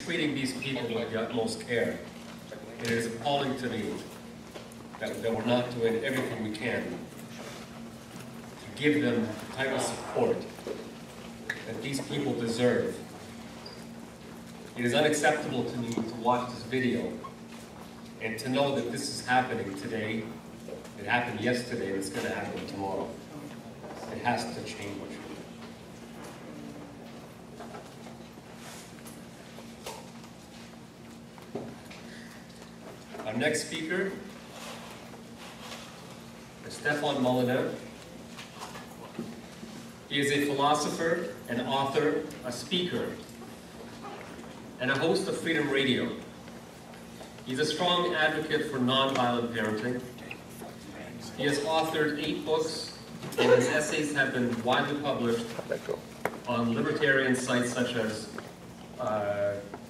treating these people with the utmost care. It is appalling to me that we're not doing everything we can to give them the type of support that these people deserve. It is unacceptable to me to watch this video and to know that this is happening today. It happened yesterday and it's going to happen tomorrow. It has to change. Our next speaker is Stefan Molyneux. He is a philosopher, an author, a speaker, and a host of Freedom Radio. He's a strong advocate for nonviolent parenting. He has authored 8 books, and his essays have been widely published on libertarian sites such as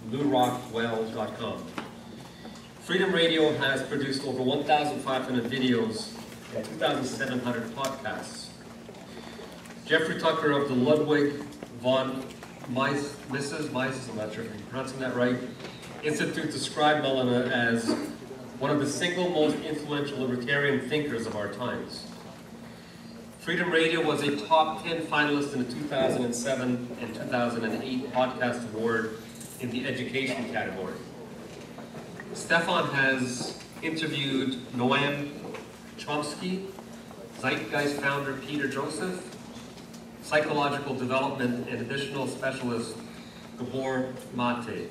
LouRockwell.com. Freedom Radio has produced over 1,500 videos and 2,700 podcasts. Jeffrey Tucker of the Ludwig von Mises, I'm not sure if I'm pronouncing that right, Institute described Molyneux as one of the single most influential libertarian thinkers of our times. Freedom Radio was a top 10 finalist in the 2007 and 2008 Podcast Award in the education category. Stefan has interviewed Noam Chomsky, Zeitgeist founder Peter Joseph, psychological development and additional specialist Gabor Mate,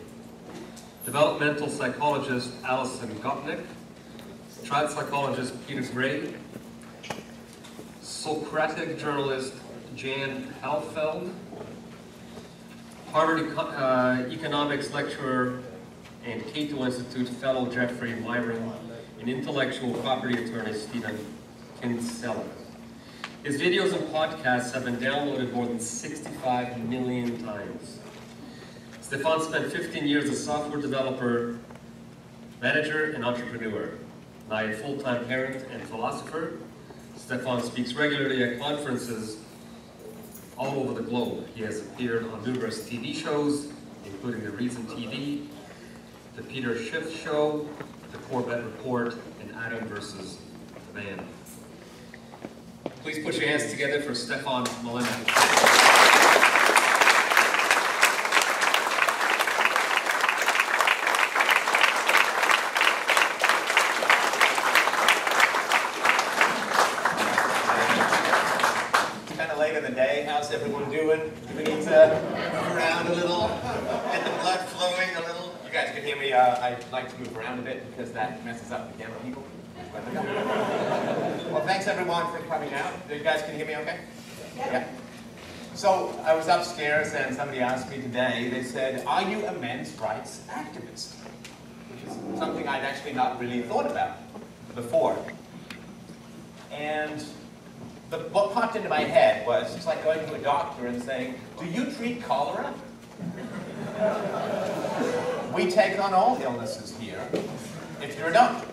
developmental psychologist Alison Gopnik, child psychologist Peter Gray, Socratic journalist Jan Halfeld, Harvard economics lecturer and Cato Institute fellow Jeffrey Myron, and intellectual property attorney Stephen Kinsella. His videos and podcasts have been downloaded more than 65 million times. Stefan spent 15 years as a software developer, manager, and entrepreneur. Now a full-time parent and philosopher, Stefan speaks regularly at conferences all over the globe. He has appeared on numerous TV shows, including The Reason TV, The Peter Schiff Show, The Corbett Report, and Adam versus the Man. Please put your hands together for Stefan Molyneux. It's kind of late in the day. How's everyone doing? Do we need to move around a little? Get the blood flowing a little? You guys can hear me. I like to move around a bit because that messes up the camera people. Well, thanks everyone for coming out. You guys can hear me okay? Yeah. So I was upstairs and somebody asked me today, they said, are you a men's rights activist? Which is something I'd actually not really thought about before. And what popped into my head was, it's like going to a doctor and saying, do you treat cholera? We take on all illnesses here if you're a doctor.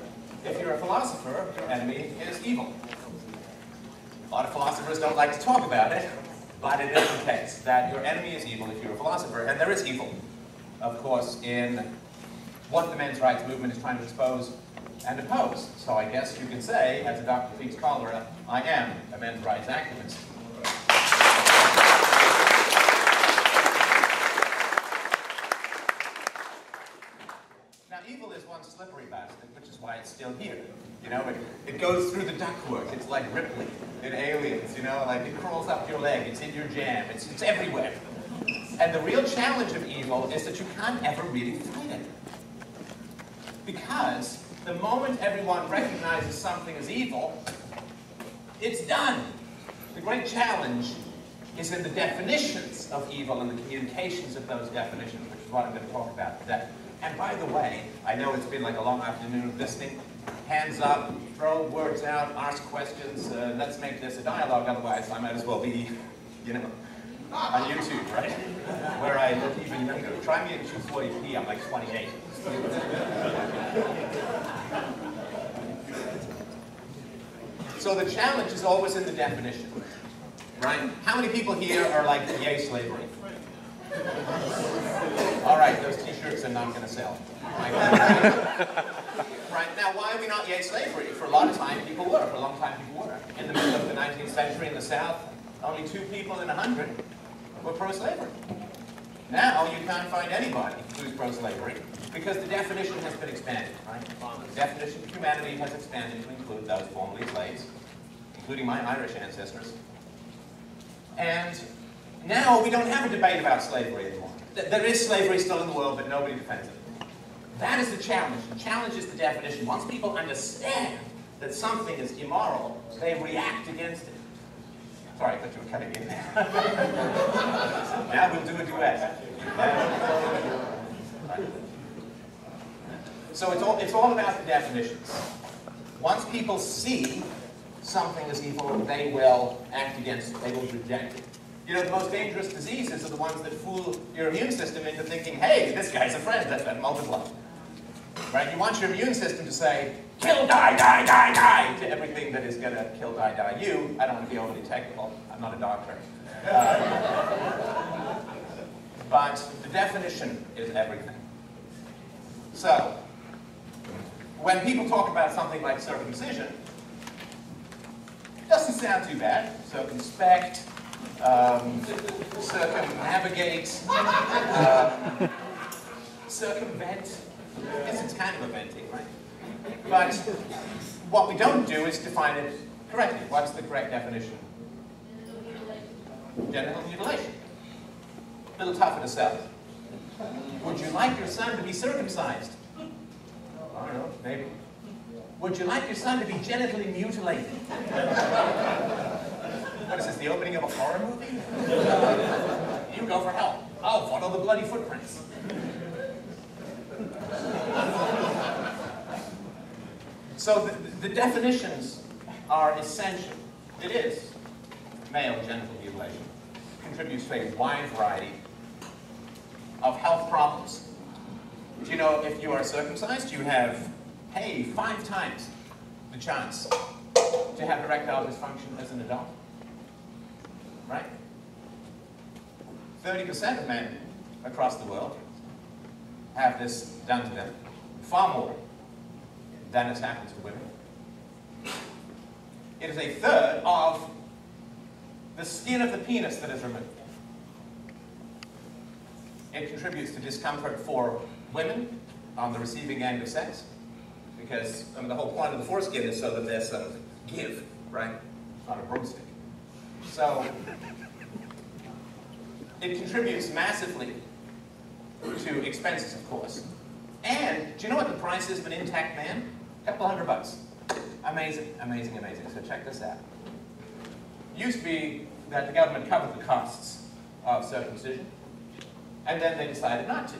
If you're a philosopher, your enemy is evil. A lot of philosophers don't like to talk about it, but it is the case that your enemy is evil if you're a philosopher, and there is evil, of course, in what the men's rights movement is trying to expose and oppose. So I guess you can say, as a doctor treats cholera, I am a men's rights activist. Evil is one slippery bastard, which is why it's still here. You know, it goes through the ductwork. It's like Ripley in Aliens, you know, like it crawls up your leg, it's in your jam, it's everywhere. And the real challenge of evil is that you can't ever really fight it. Because the moment everyone recognizes something as evil, it's done. The great challenge is in the definitions of evil and the communications of those definitions, which is what I'm going to talk about today. And by the way, I know it's been like a long afternoon of listening. Hands up, throw words out, ask questions. Let's make this a dialogue, otherwise I might as well be, you know, on YouTube, right? Where I look even younger. Try me at 240p, I'm like 28. So the challenge is always in the definition, right? How many people here are like, yay, slavery? All right, those t-shirts are not going to sell. Right, now, why are we not yay slavery? For a lot of time, people were. For a long time, people were. In the middle of the 19th century in the South, only 2 people in 100 were pro-slavery. Now, you can't find anybody who's pro-slavery because the definition has been expanded, right? The definition of humanity has expanded to include those formerly slaves, including my Irish ancestors. And now we don't have a debate about slavery anymore. There is slavery still in the world, but nobody defends it. That is the challenge. The challenge is the definition. Once people understand that something is immoral, they react against it. Sorry, I thought you were cutting in there. Now we'll do a duet. So it's all about the definitions. Once people see something as evil, they will act against it. They will reject it. You know, the most dangerous diseases are the ones that fool your immune system into thinking, hey, this guy's a friend, let's let him multiply. Right? You want your immune system to say, kill, die, die, die, die, to everything that is going to kill, die, die you. I don't want to be overly technical. I'm not a doctor. But the definition is everything. So, when people talk about something like circumcision, it doesn't sound too bad. Circumspect, circumnavigate, circumvent. I guess it's kind of a venting, right? But what we don't do is define it correctly. What's the correct definition? Genital mutilation. A little tougher to sell. Would you like your son to be circumcised? I don't know, maybe. Would you like your son to be genitally mutilated? What is this, the opening of a horror movie? You go for help. I'll follow the bloody footprints. So the definitions are essential. It is male genital mutilation. Contributes to a wide variety of health problems. Do you know if you are circumcised, you have, hey, 5 times the chance to have erectile dysfunction as an adult? Right? 30% of men across the world have this done to them. Far more than has happened to women. It is a third of the skin of the penis that is removed. It contributes to discomfort for women on the receiving end of sex, because the whole point of the foreskin is so that there's some give, right? Not a broomstick. So it contributes massively to expenses, of course. And do you know what the price is of an intact man? A couple $100. Amazing, amazing, amazing. So check this out. It used to be that the government covered the costs of circumcision, and then they decided not to.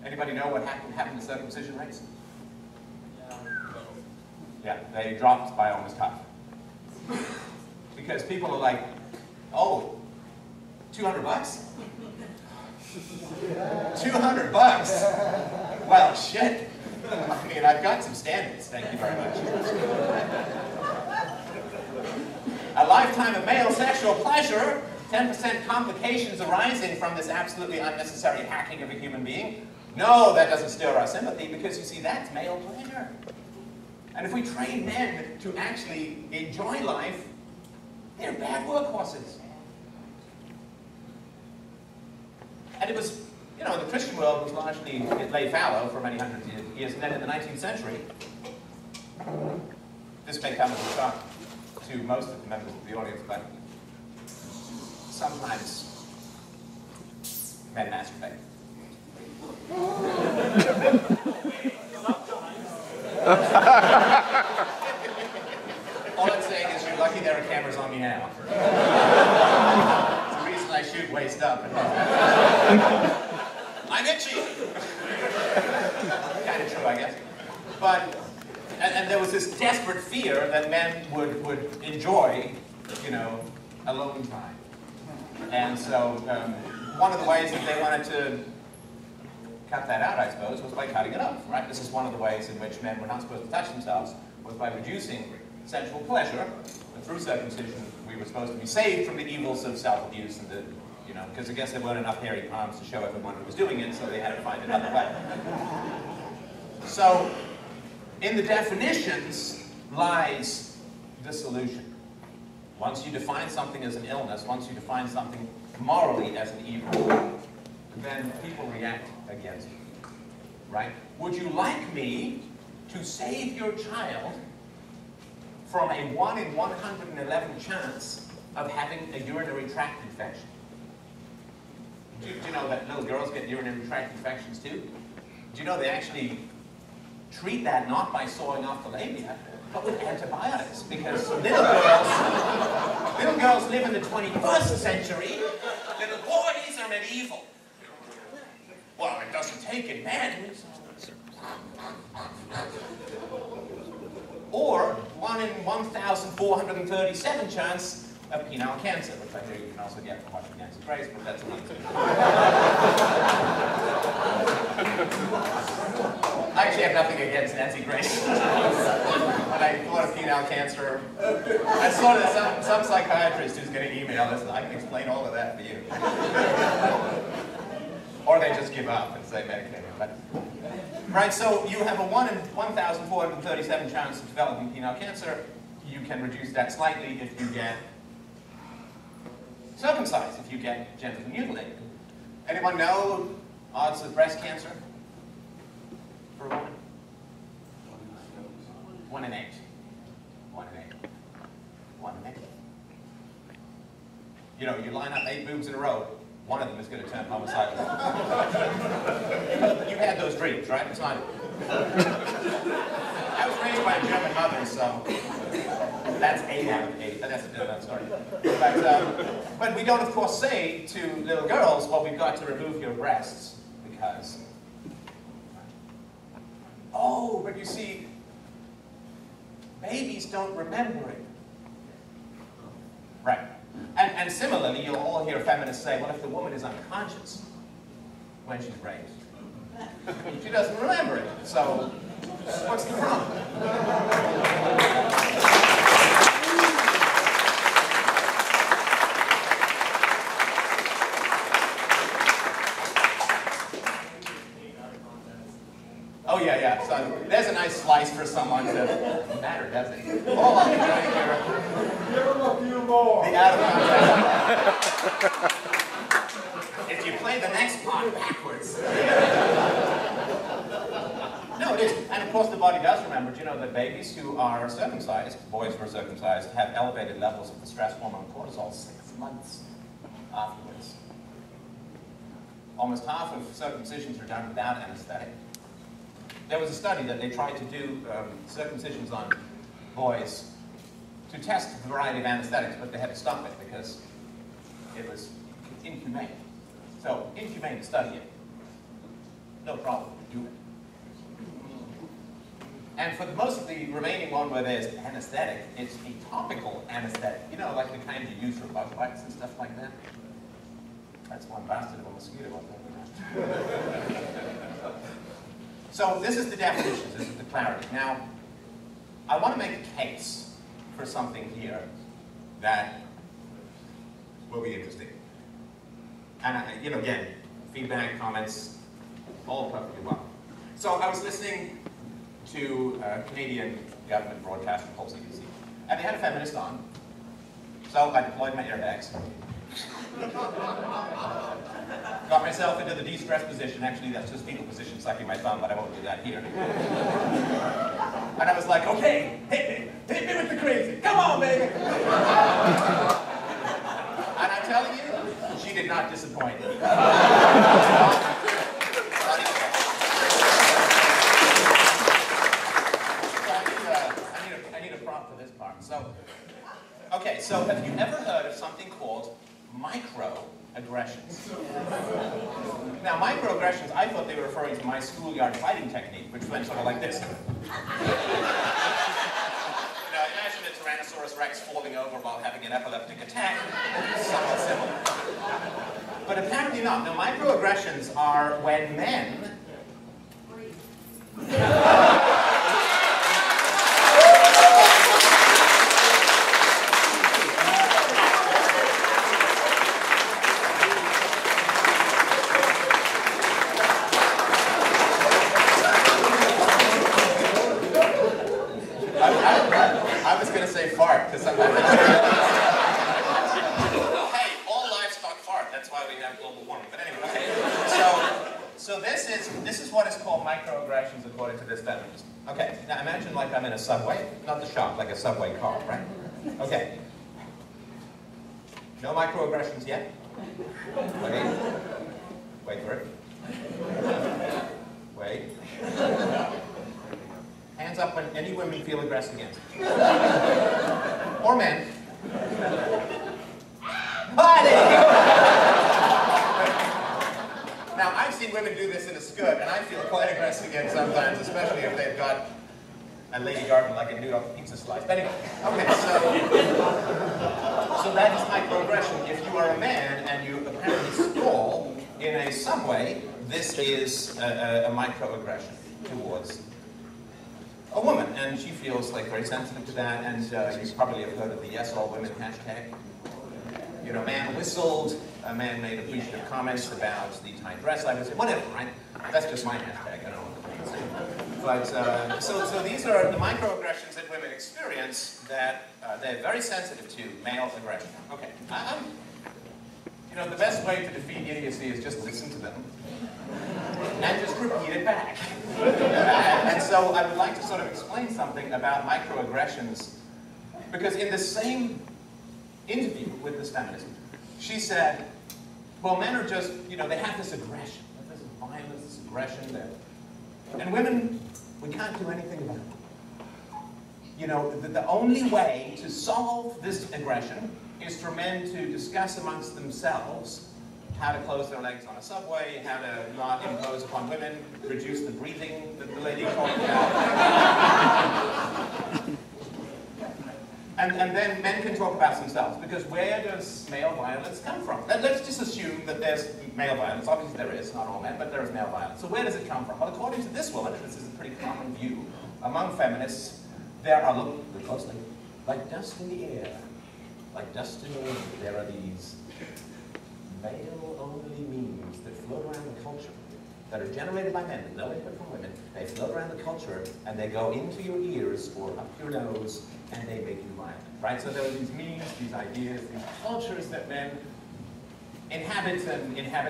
Anybody know what happened to circumcision rates? Yeah, they dropped by almost half. Because people are like, oh, $200? $200? Well, shit. I mean, I've got some standards, thank you very much. A lifetime of male sexual pleasure, 10% complications arising from this absolutely unnecessary hacking of a human being. No, that doesn't stir our sympathy, because you see, that's male pleasure. And if we train men to actually enjoy life, they're bad workhorses. And it was, you know, the Christian world was largely lay fallow for many hundreds of years, and then in the 19th century, this may come as a shock to most of the members of the audience, but sometimes men masturbate. All I'm saying is you're lucky there are cameras on me now. It's the reason I shoot waist up. I'm itchy! Kind of true, I guess. But, and there was this desperate fear that men would enjoy, you know, alone time. And so, one of the ways that they wanted to cut that out, I suppose, was by cutting it off, right? This is one of the ways in which men were not supposed to touch themselves, was by reducing sensual pleasure. And through circumcision, we were supposed to be saved from the evils of self-abuse and the, you know, because I guess there weren't enough hairy palms to show everyone who was doing it, so they had to find another way. So, in the definitions lies the solution. Once you define something as an illness, once you define something morally as an evil, then people react against it, right? Would you like me to save your child from a 1 in 111 chance of having a urinary tract infection? Do you know that little girls get urinary tract infections too? Do you know they actually treat that not by sawing off the labia, but with antibiotics? Because little girls live in the 21st century, little boys are medieval. Well, it doesn't take in men. Or 1 in 1,437 chance of penile cancer, which I hear you can also get from watching Nancy Grace, but that's another thing. I actually have nothing against Nancy Grace. When I thought of penile cancer, I saw that some psychiatrist who's going to email us, I can explain all of that for you. Or they just give up and say medicated. But, right, so you have a 1 in 1,437 chance of developing penile cancer. You can reduce that slightly if you get circumcised, if you get genitally mutilated. Anyone know odds of breast cancer for a woman? 1 in 8. 1 in 8. 1 in 8. You know, you line up 8 boobs in a row, one of them is going to turn homicidal. You had those dreams, right? It's not. I was raised by a German mother, so that's 8 out of 8. That's a different story. But we don't, of course, say to little girls, well, we've got to remove your breasts because. Oh, but you see, babies don't remember it. Right. And similarly, you'll all hear feminists say, well, if the woman is unconscious when she's raped, she doesn't remember it. So, what's the problem? Oh, yeah. So, there's a nice slice for someone to matter, doesn't it? All I'm doing here. Give him a few more. The out of context. If you play the next part backwards. No, it is. And of course the body does remember. Do you know that babies who are circumcised, boys who are circumcised, have elevated levels of the stress hormone cortisol 6 months afterwards? Almost half of circumcisions are done without anesthetic. There was a study that they tried to do circumcisions on boys to test a variety of anesthetics, but they had to stop it because it was inhumane. So, inhumane to study it. No problem, do it. And for most of the remaining one where there's anesthetic, it's a topical anesthetic. You know, like the kind you use for bug bites and stuff like that. That's one bastard of a mosquito up there. So this is the definitions, this is the clarity. Now, I want to make a case for something here that will be interesting. And, you know, again, feedback, comments, all perfectly well. So I was listening to a Canadian government broadcaster called CBC, and they had a feminist on. So I deployed my airbags. Got myself into the de-stress position. Actually, that's just fetal position, sucking my thumb, but I won't do that here. And I was like, okay, hit me with the crazy. Come on, baby. And I'm telling you, she did not disappoint me. I need a prompt for this part. So, okay, so have you ever heard of something called microaggressions? Now, microaggressions, I thought they were referring to my schoolyard fighting technique, which went sort of like this. Now, imagine a Tyrannosaurus Rex falling over while having an epileptic attack. Somewhat similar. But apparently not. Now, microaggressions are when men... fart, because sometimes... Hey, all livestock fart. That's why we have global warming. But anyway, okay. So this is what is called microaggressions according to this feminist. Okay, now imagine like I'm in a subway, not the shop, like a subway car, right? Okay. No microaggressions yet? Wait for it. Wait. Hands up when any women feel aggressed against. Or men. Now, I've seen women do this in a skirt, and I feel quite aggressive against sometimes, especially if they've got a lady garden like a nude off a pizza slice. But anyway, okay, so that is microaggression. If you are a man and you apparently stall in a subway, this is a microaggression towards a woman, and she feels like very sensitive to that. And you probably have heard of the Yes All Women hashtag. You know, man whistled, a man made appreciative comments about the tight dress I was in, whatever, right? That's just my hashtag, I don't know what to say. But, so these are the microaggressions that women experience that they're very sensitive to male aggression. Okay, you know, the best way to defeat idiocy is just listen to them and just repeat it back. And so I would like to sort of explain something about microaggressions, because in the same interview with this feminist, she said, well, men are just, you know, they have this aggression, this violence, this aggression, and women, we can't do anything about it. You know, the only way to solve this aggression is for men to discuss amongst themselves how to close their legs on a subway, how to not impose upon women, reduce the breathing that the lady talked about. And then men can talk about themselves, because where does male violence come from? Let's just assume that there's male violence. Obviously there is, not all men, but there is male violence. So where does it come from? Well, according to this woman, and this is a pretty common view among feminists, there are, look closely, like dust in the air, like dust in the wind, there are these male-only memes that float around the culture, that are generated by men, with no input from women. They float around the culture, and they go into your ears or up your nose, and they make you violent, right? So there are these memes, these ideas, these cultures that men inhabit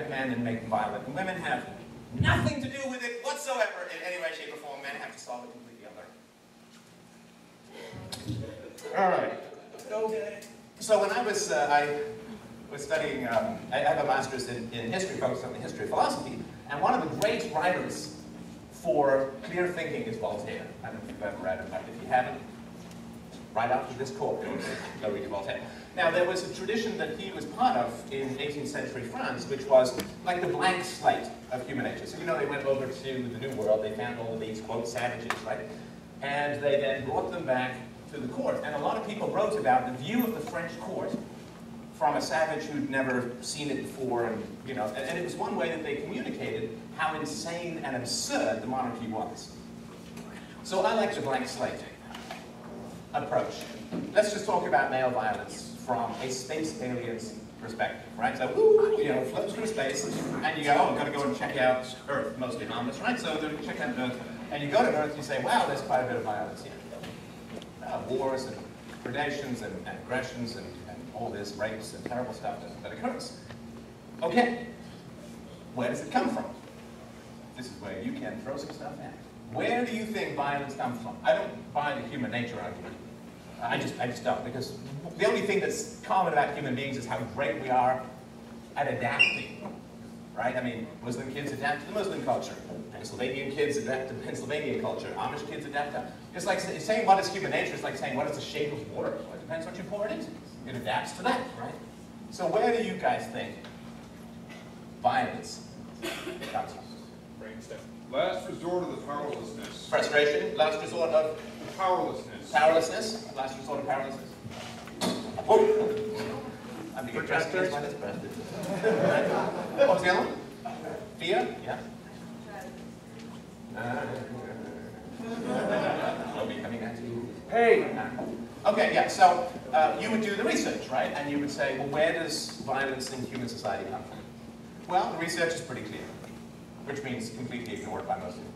men and make them violent. And women have nothing to do with it whatsoever in any way, shape, or form. Men have to solve it completely on their own. All right. So when I was studying, I have a master's in history, focused on the history of philosophy, and one of the great writers for clear thinking is Voltaire. I don't know if you've ever read him, but if you haven't, right after this course, go read Voltaire. Now, there was a tradition that he was part of in 18th century France, which was like the blank slate of human nature. So, you know, they went over to the New World, they found all of these, quote, savages, right? And they then brought them back to the court. And a lot of people wrote about the view of the French court from a savage who'd never seen it before, and, you know, and it was one way that they communicated how insane and absurd the monarchy was. So I like the blank slate approach. Let's just talk about male violence from a space alien's perspective, right? So, you know, floats through space, and you go, oh, I'm going to go and check out Earth, mostly harmless, right? So you check out Earth, and you go to Earth, and you say, wow, there's quite a bit of violence here. Wars and predations and aggressions and all this rapes and terrible stuff that occurs. Okay, where does it come from? This is where you can throw some stuff at. Where do you think violence comes from? I don't buy the human nature argument. I just don't, because the only thing that's common about human beings is how great we are at adapting, right? I mean, Muslim kids adapt to the Muslim culture. Pennsylvanian kids adapt to Pennsylvanian culture. Amish kids adapt to... It's like saying what is human nature is like saying what is the shape of water. Well, it depends what you pour it into. It adapts to that, right? So where do you guys think violence comes from? Last resort of the powerlessness. Frustration, last resort of... Powerlessness. Powerlessness, last resort of powerlessness. Whoa! I'm being addressed against by this bastard. What was the other one? Fear? Yeah. I'll be coming at you. Hey! Okay, yeah, so you would do the research, right? And you would say, well, where does violence in human society come from? Well, the research is pretty clear, which means completely ignored by most of you.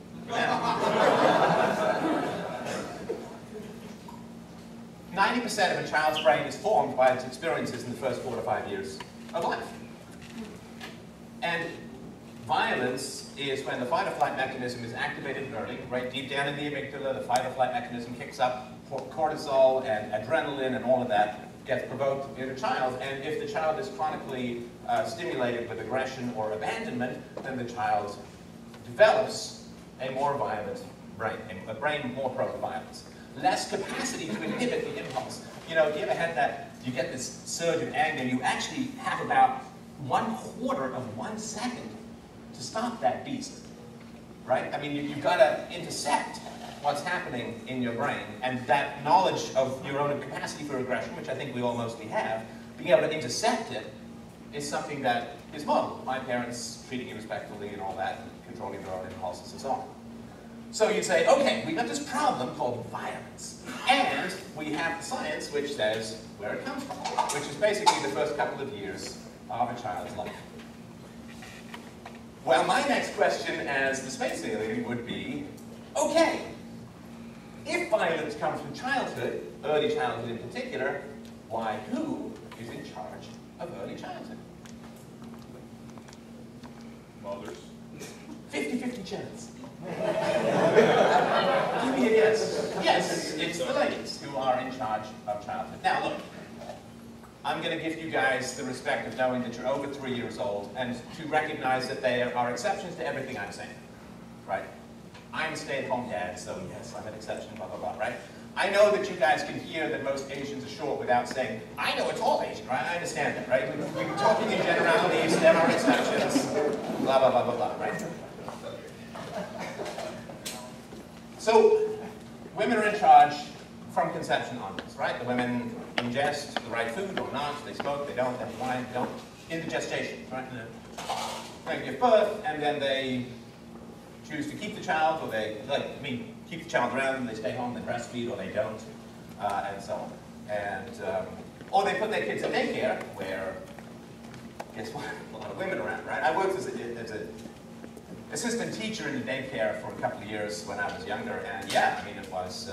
90% of a child's brain is formed by its experiences in the first 4 to 5 years of life. And violence is when the fight or flight mechanism is activated early, right deep down in the amygdala. The fight or flight mechanism kicks up, cortisol and adrenaline and all of that gets provoked in a child. And if the child is chronically stimulated with aggression or abandonment, then the child develops a more violent brain, a brain more prone to violence. Less capacity to inhibit the impulse. You know, you ever had that, you get this surge of anger, you actually have about 1/4 of 1 second to stop that beast, right? I mean, you've got to intercept what's happening in your brain, and that knowledge of your own capacity for aggression, which I think we all mostly have, being able to intercept it is something that is modeled. My parents treating you respectfully and all that, and controlling their own impulses and so on. So you say, okay, we've got this problem called violence, and we have science which says where it comes from, which is basically the first couple of years of a child's life. Well, my next question as the space alien would be, okay, if violence comes from childhood, early childhood in particular, who is in charge of early childhood? Mothers. 50-50 chance. Give me a guess. Yes, it's the ladies who are in charge of childhood. Now look, I'm going to give you guys the respect of knowing that you're over 3 years old and to recognize that there are exceptions to everything I'm saying, right? I'm a stay-at-home dad, so yes, I'm an exception, blah, blah, blah, right? I know that you guys can hear that most Asians are short without saying, I know it's all Asian, right? I understand that, right? We're talking in generalities, there are exceptions, blah, blah, blah, blah, blah, right? So, women are in charge from conception onwards, right? The women ingest the right food or not, they smoke, they don't, they have wine, they don't, into gestation, right? They give birth, and then they choose to keep the child, or they, keep the child around, they stay home, they breastfeed, or they don't, and so on. And, or they put their kids in daycare, where, guess what, a lot of women around, right? I worked as an assistant teacher in the daycare for a couple of years when I was younger, and yeah, I mean, it was,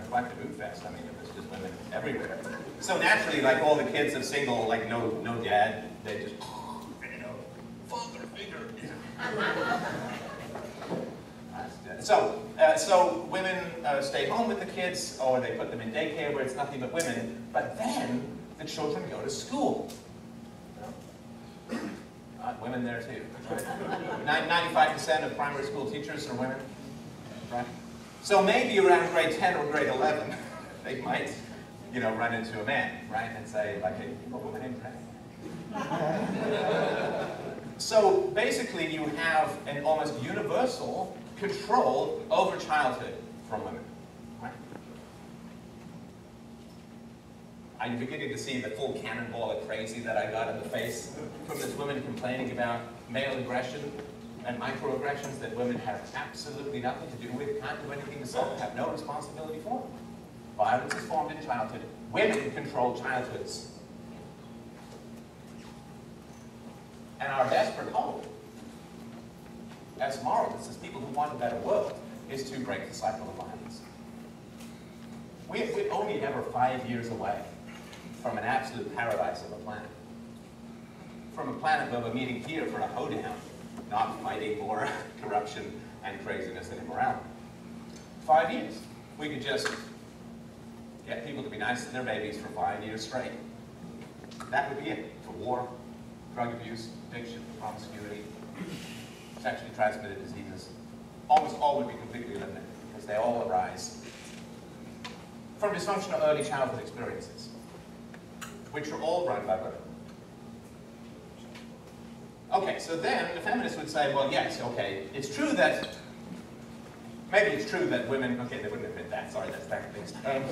quite the mood fest. I mean, it was just women everywhere. So naturally, like all the kids of single, like no dad, they just, father figure. So women stay home with the kids, or they put them in daycare where it's nothing but women, but then the children go to school. Women there too. 95% of primary school teachers are women, right? So maybe around grade 10 or grade 11, they might, run into a man, right, and say, like, hey, you got a woman in prep. So basically, you have an almost universal control over childhood from women, right? Are you beginning to see the full cannonball of crazy that I got in the face from this woman complaining about male aggression and microaggressions that women have absolutely nothing to do with, can't do anything to solve, have no responsibility for? Violence is formed in childhood. Women control childhoods. And our desperate hope, as moralists, as people who want a better world, is to break the cycle of violence. We're only ever 5 years away from an absolute paradise of a planet. From a planet where we're meeting here for a hoedown, not fighting more corruption and craziness and immorality. 5 years. We could just get people to be nice to their babies for 5 years straight. That would be it. For war, drug abuse, addiction, promiscuity, sexually transmitted diseases. Almost all would be completely eliminated because they all arise from dysfunctional early childhood experiences, which are all run by women. Okay, so then the feminists would say, well, yes, okay, it's true that, maybe it's true that women, okay, they wouldn't admit that, sorry, that's fact-based. I'm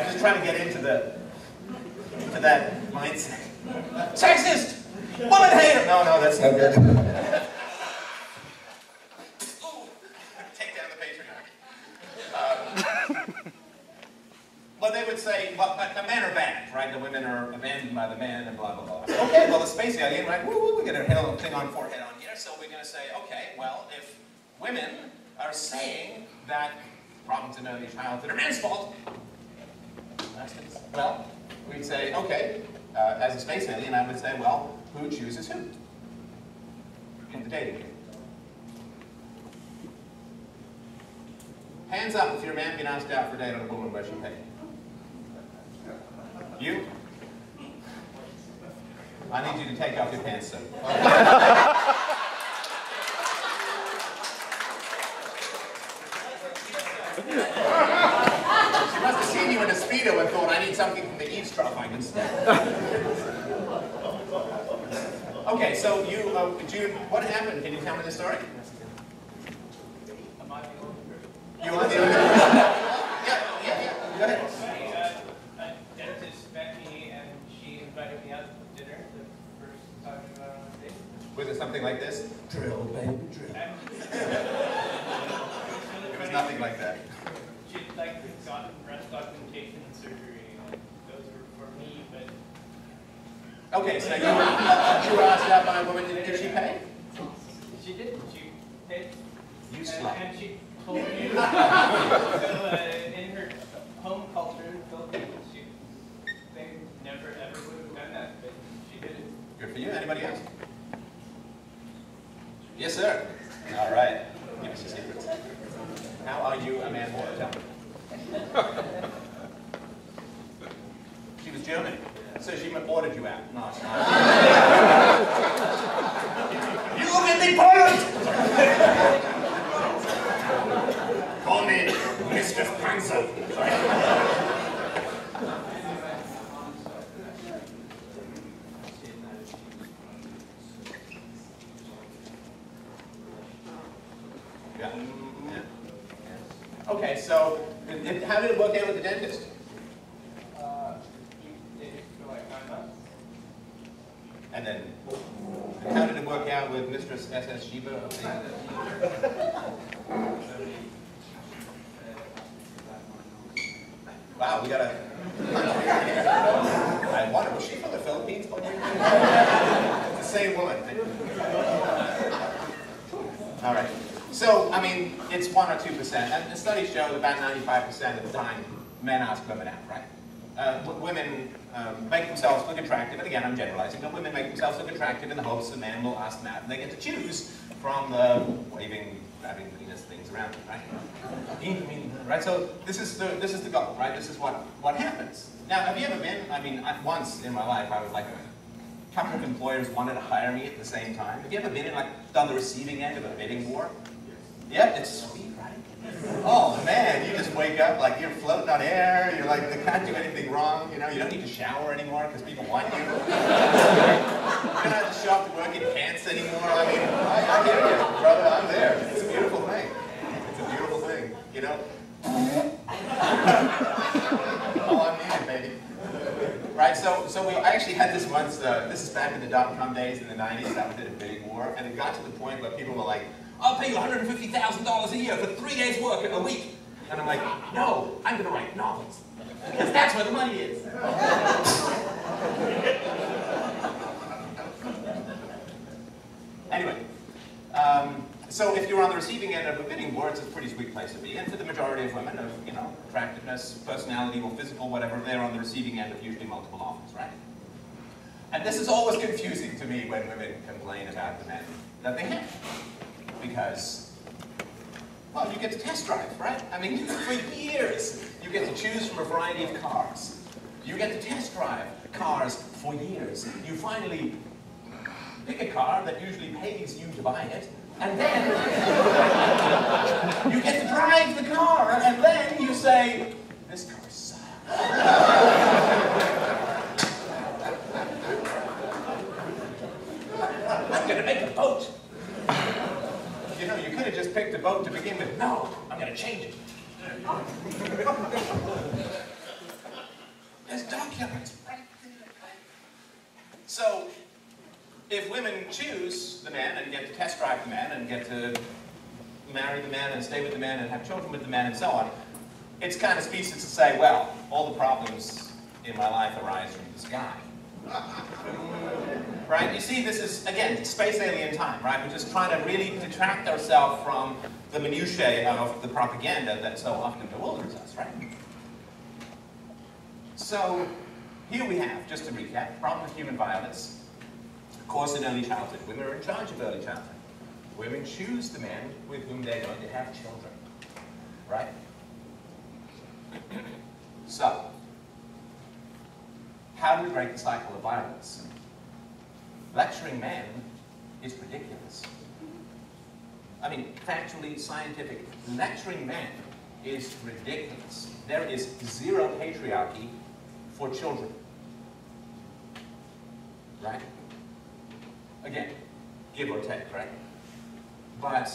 just trying to get into that mindset. Sexist! Woman hater! No, that's no good. Take down the patriarchy. Well, they would say, well, the men are bad, right? The women are abandoned by the men and blah, blah, blah. Okay, well, the space alien, right? Woo, we get a Klingon forehead on here, so we're going to say, okay, well, if women are saying that problems in early childhood are men's fault. Well, we'd say, okay, as a space alien, I would say, well, who chooses who in the dating game? Hands up if you're a man being asked out for a date on a woman where she paid. You? I need you to take off your pants, sir. She must have seen you in a Speedo and thought, I need something from the eavesdropping instead. Okay, so June, what happened? Can you tell me the story? Am I the only person? You are the only person. Yeah. Go ahead. A dentist met me and she invited me out to dinner the first time we went on a date. Was it something like this? Drill, baby, drill. It was nothing like that. She'd like gotten breast augmentation and surgery, and those were for me, but... Okay, so you were asked out by a woman, did she pay? She didn't. She paid. You slut. And she told me, so in her home culture in the Philippines, they never ever would have done that, but she did it. Good for you. Anybody else? Yes, sir. All right. Give us your secrets. How are you a man whore? Tell me. She was German, so she ordered you out. No, it's not. You will be Poland! Call me Mr. Panzer. Sorry. Yeah. Okay, so how did it work out with the dentist? She did it for like 9 months. And then, how did it work out with Mistress SS Sheba? Wow, we got a... I wonder, was she from the Philippines? It's the same woman. All right. So, I mean, it's 1 or 2%. And the studies show that about 95% of the time, men ask women out, right? Women make themselves look attractive, and again, I'm generalizing, but women make themselves look attractive in the hopes the man will ask them out, and they get to choose from the waving, grabbing penis things around them, right? Right, so this is the goal, right? This is what happens. Now, have you ever been, I mean, once in my life, I was like, a couple of employers wanted to hire me at the same time. Have you ever been in, like, on the receiving end of a bidding war? Yeah, it's sweet, right? Oh man, you just wake up like you're floating on air, you're like, they can't do anything wrong, you know, you don't need to shower anymore because people want you. You don't have to show up to work in pants anymore. I mean, I hear you, brother, I'm there. It's a beautiful thing. It's a beautiful thing, you know? Oh, I'm needed, baby. Right, so we actually had this once, this is back in the dot-com days in the 90s, that we did a bidding war, and it got to the point where people were like, I'll pay you $150,000 a year for 3 days work a week. And I'm like, no, I'm going to write novels. Because that's where the money is. Anyway, so if you're on the receiving end of a bidding war, it's a pretty sweet place to be. And for the majority of women, of attractiveness, personality, or physical, whatever, they're on the receiving end of usually multiple offers, right? And this is always confusing to me when women complain about the men that they have. Because, well, you get to test drive, right? I mean, for years, you get to choose from a variety of cars. You get to test drive cars for years. You finally pick a car that usually pays you to buy it, and then you get to drive the car, and then you say, this car sucks. I'm going to make a boat. You know, you could have just picked a boat to begin with. No, I'm going to change it. There's documents right there. So, if women choose the man and get to test drive the man and get to marry the man and stay with the man and have children with the man and so on, it's kind of specious to say, well, all the problems in my life arise from this guy. right? You see, this is, again, space alien time, right? We're just trying to really detract ourselves from the minutiae of the propaganda that so often bewilders us, right? So, here we have, just to recap, problem with human violence. Of course, in early childhood. Women are in charge of early childhood. Women choose the men with whom they're going to have children, right? So, how do we break the cycle of violence? Lecturing men is ridiculous. I mean, factually, scientific. Lecturing men is ridiculous. There is zero patriarchy for children. Right? Again, give or take, right? But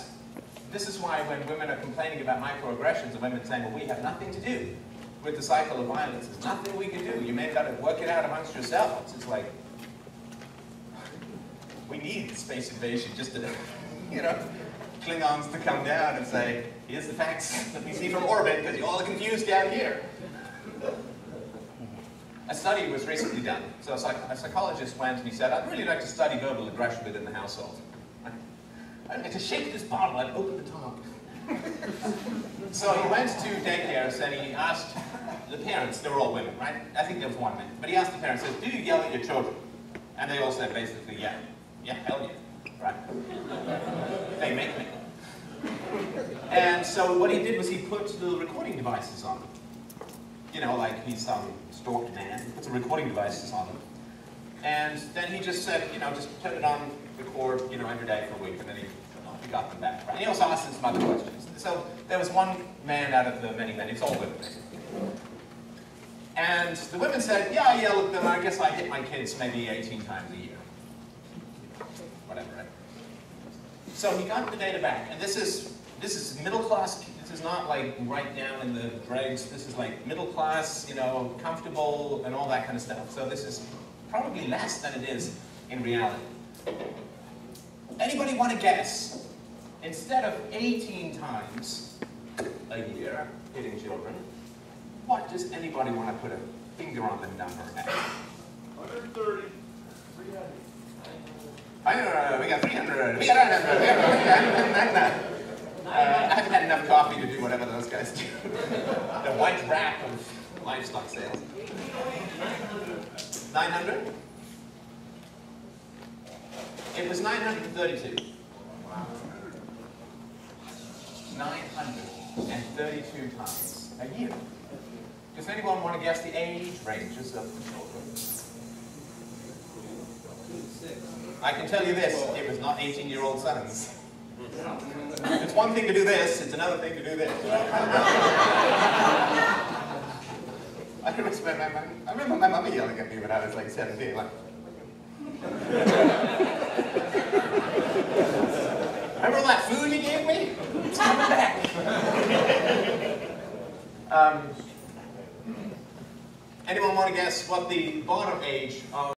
this is why when women are complaining about microaggressions, and women saying, well, we have nothing to do with the cycle of violence. There's nothing we can do. You may have got to work it out amongst yourselves. It's like, we need space invasion just to, you know, Klingons to come down and say, here's the facts that we see from orbit, because you all are confused down here. A study was recently done. So a psychologist went and he said, I'd really like to study verbal aggression within the household. I'd like to shake this bottle and open the top. So he went to daycares and he asked the parents, they were all women, right? I think there was one man. But he asked the parents, says, do you yell at your children? And they all said basically, yeah. Yeah, hell yeah, right? They make me. And so what he did was he put little recording devices on them. You know, like he's some stalked man. He put some recording devices on them. And then he just said, you know, just turn it on, record, you know, every day for a week, and then he got them back. Right? And he also asked them some other questions. So there was one man out of the many men, it's all women basically. And the women said, yeah, I yell at them, I guess I hit my kids maybe 18 times a year. Whatever, right? So he got the data back, and this is middle class. This is not like right down in the dregs. This is like middle class, you know, comfortable and all that kind of stuff. So this is probably less than it is in reality. Anybody want to guess? Instead of 18 times a year hitting children, what does anybody want to put a finger on the number at? 130. 300. We got 300. We got 900. I haven't had enough coffee to do whatever those guys do. The white rat of livestock sales. 900? It was 932. Wow. 932 times a year. Does anyone want to guess the age ranges of the children? I can tell you this, it was not 18-year-old sons. It's one thing to do this, it's another thing to do this. I remember my mummy yelling at me when I was like 17. Like, remember all that food you gave me? It's coming back. Anyone want to guess what the bottom age of